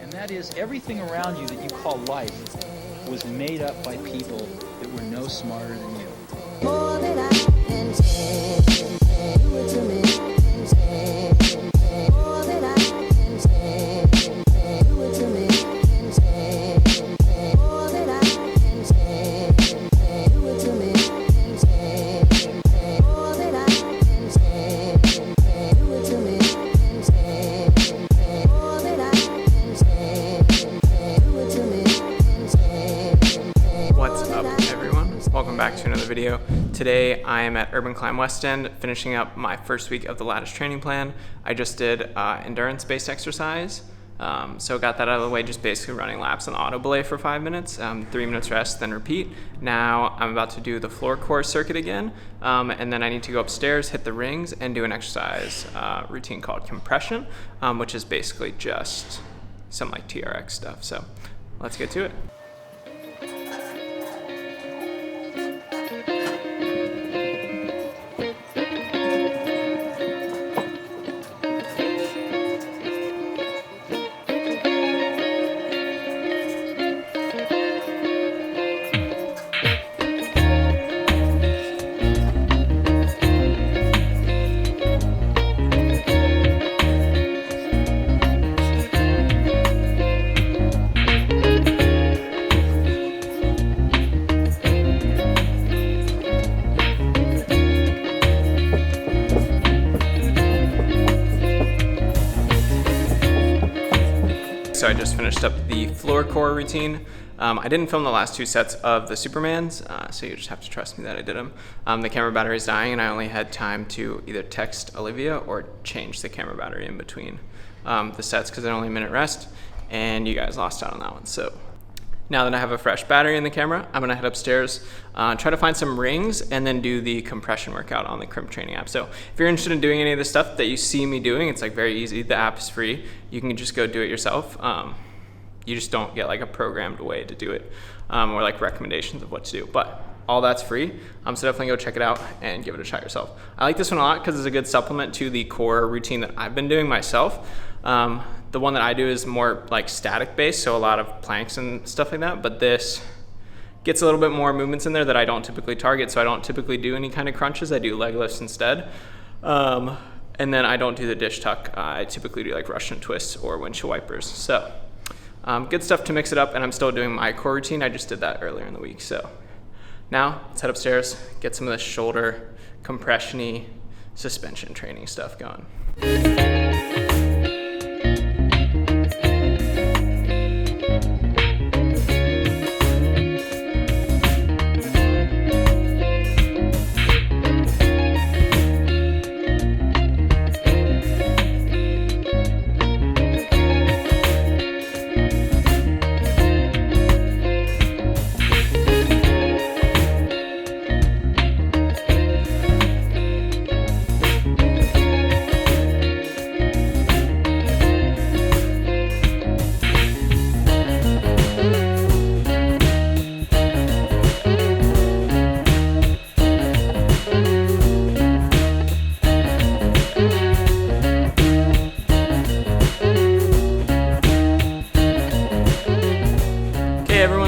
And that is, everything around you that you call life was made up by people that were no smarter than you. More than I can say, do it to me, can say. More than I can say, do it to me, can say. More than I can say, do it to me, can say. More than I can say, do it to me, can say. More than I can say, do it to me, can say. What's up, everyone? Welcome back to another video. Today I am at Urban Climb West End, finishing up my first week of the lattice training plan. I just did endurance-based exercise, so got that out of the way, just basically running laps on auto belay for 5 minutes, 3 minutes rest, then repeat. Now I'm about to do the floor core circuit again, and then I need to go upstairs, hit the rings, and do an exercise routine called compression, which is basically just some like TRX stuff. So let's get to it. So I just finished up the floor core routine. I didn't film the last 2 sets of the Supermans, so you just have to trust me that I did them. The camera battery is dying, and I only had time to either text Olivia or change the camera battery in between the sets because they're only a minute rest, and you guys lost out on that one. So now that I have a fresh battery in the camera, I'm gonna head upstairs, try to find some rings, and then do the compression workout on the Crimp training app. So if you're interested in doing any of the stuff that you see me doing, it's like very easy. The app is free. You can just go do it yourself. You just don't get like a programmed way to do it, or like recommendations of what to do, but all that's free. So definitely go check it out and give it a try yourself. I like this one a lot because it's a good supplement to the core routine that I've been doing myself. The one that I do is more like static based, so a lot of planks and stuff like that, but this gets a little bit more movements in there that I don't typically target, so I don't typically do any kind of crunches. I do leg lifts instead. And then I don't do the dish tuck. I typically do like Russian twists or windshield wipers. So good stuff to mix it up, and I'm still doing my core routine. I just did that earlier in the week. So now let's head upstairs, get some of the shoulder compression-y suspension training stuff going.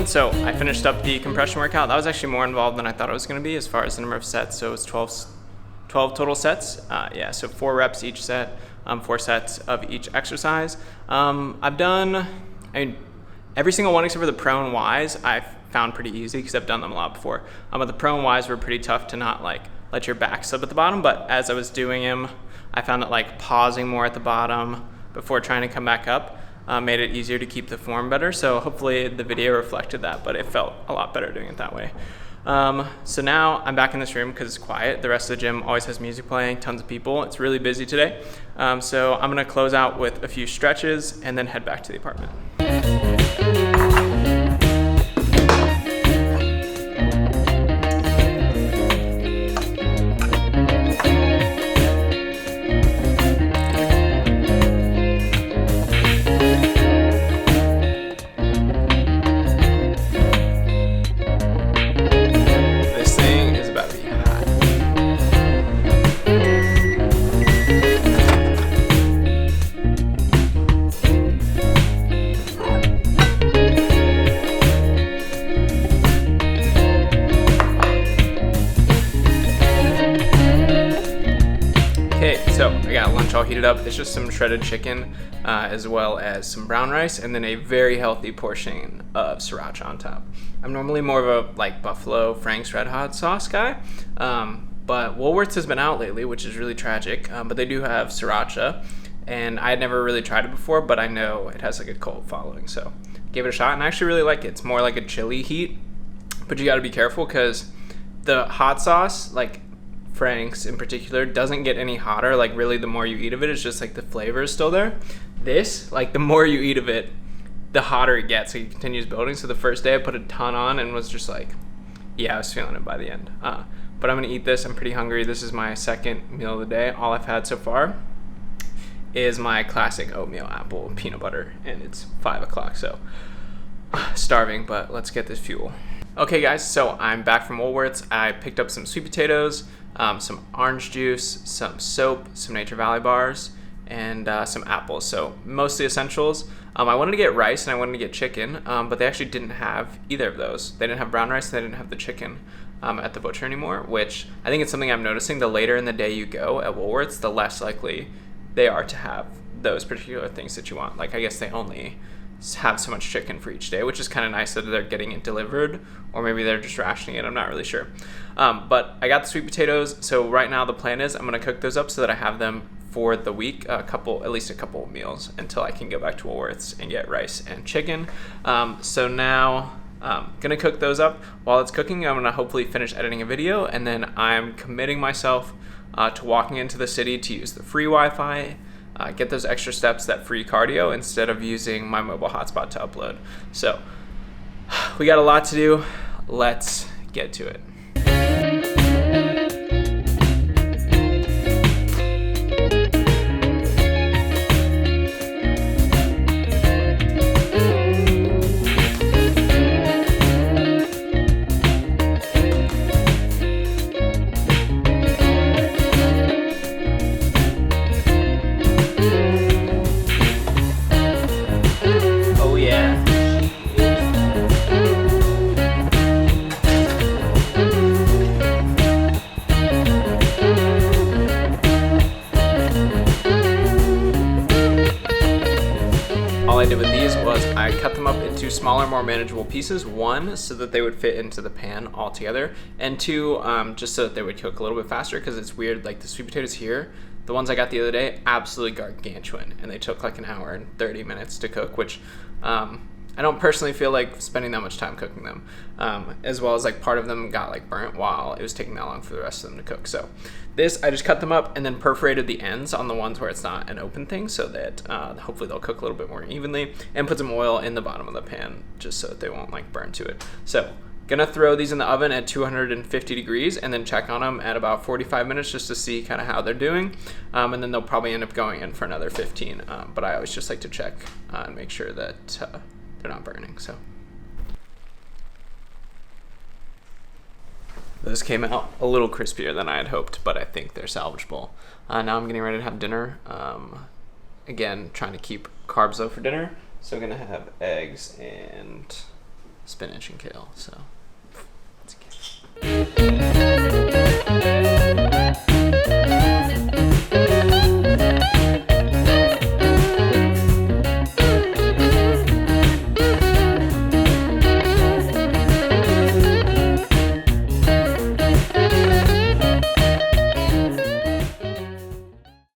So I finished up the compression workout. That was actually more involved than I thought it was going to be as far as the number of sets. So it was 12 total sets. Yeah, so 4 reps each set, 4 sets of each exercise. I've done, every single one except for the pro and Ys I found pretty easy because I've done them a lot before. But the pro and Ys were pretty tough to not like let your back slip at the bottom. But as I was doing them, I found that like pausing more at the bottom before trying to come back up made it easier to keep the form better. So hopefully the video reflected that, but it felt a lot better doing it that way. So now I'm back in this room because it's quiet. The rest of the gym always has music playing, tons of people. It's really busy today. So I'm gonna close out with a few stretches and then head back to the apartment. heat it up. It's just some shredded chicken as well as some brown rice, and then a very healthy portion of sriracha on top. I'm normally more of a like Buffalo Frank's Red Hot sauce guy, but Woolworths has been out lately, which is really tragic, but they do have sriracha, and I had never really tried it before, but I know it has like a cult following, so gave it a shot, and I actually really like it. It's more like a chili heat, but you gotta be careful because the hot sauce, like Frank's in particular, doesn't get any hotter. Like really, the more you eat of it, it's just like the flavor is still there. This, like the more you eat of it, the hotter it gets. So it continues building. So the first day I put a ton on and was just like, yeah, I was feeling it by the end. But I'm gonna eat this. I'm pretty hungry. This is my second meal of the day. All I've had so far is my classic oatmeal apple and peanut butter, and it's 5 o'clock, so starving, but let's get this fuel. Okay guys, so I'm back from Woolworths. I picked up some sweet potatoes, some orange juice, some soap, some Nature Valley bars, and some apples, so mostly essentials. I wanted to get rice and I wanted to get chicken, but they actually didn't have either of those. They didn't have brown rice and they didn't have the chicken at the butcher anymore, which I think it's something I'm noticing. The later in the day you go at Woolworths, the less likely they are to have those particular things that you want. Like, I guess they only have so much chicken for each day, which is kind of nice that they're getting it delivered, or maybe they're just rationing it. I'm not really sure. But I got the sweet potatoes, so right now the plan is I'm gonna cook those up so that I have them for the week, at least a couple of meals until I can go back to Woolworths and get rice and chicken. So now gonna cook those up. While it's cooking, I'm gonna hopefully finish editing a video, and then I'm committing myself to walking into the city to use the free Wi-Fi, get those extra steps, that free cardio, instead of using my mobile hotspot to upload. So we got a lot to do. Let's get to it. I did with these was I cut them up into smaller, more manageable pieces. One, so that they would fit into the pan all together, and two, just so that they would cook a little bit faster, because it's weird, like the sweet potatoes here, the ones I got the other day, absolutely gargantuan, and they took like an hour and 30 minutes to cook, which I don't personally feel like spending that much time cooking them, as well as like part of them got like burnt while it was taking that long for the rest of them to cook. So this, I just cut them up and then perforated the ends on the ones where it's not an open thing, so that hopefully they'll cook a little bit more evenly, and put some oil in the bottom of the pan just so that they won't like burn to it. So gonna throw these in the oven at 250 degrees and then check on them at about 45 minutes just to see kind of how they're doing, and then they'll probably end up going in for another 15, but I always just like to check and make sure that they're not burning. So those came out a little crispier than I had hoped, but I think they're salvageable. Now I'm getting ready to have dinner. Again, trying to keep carbs low for dinner, so I'm gonna have eggs and spinach and kale. So let's get it.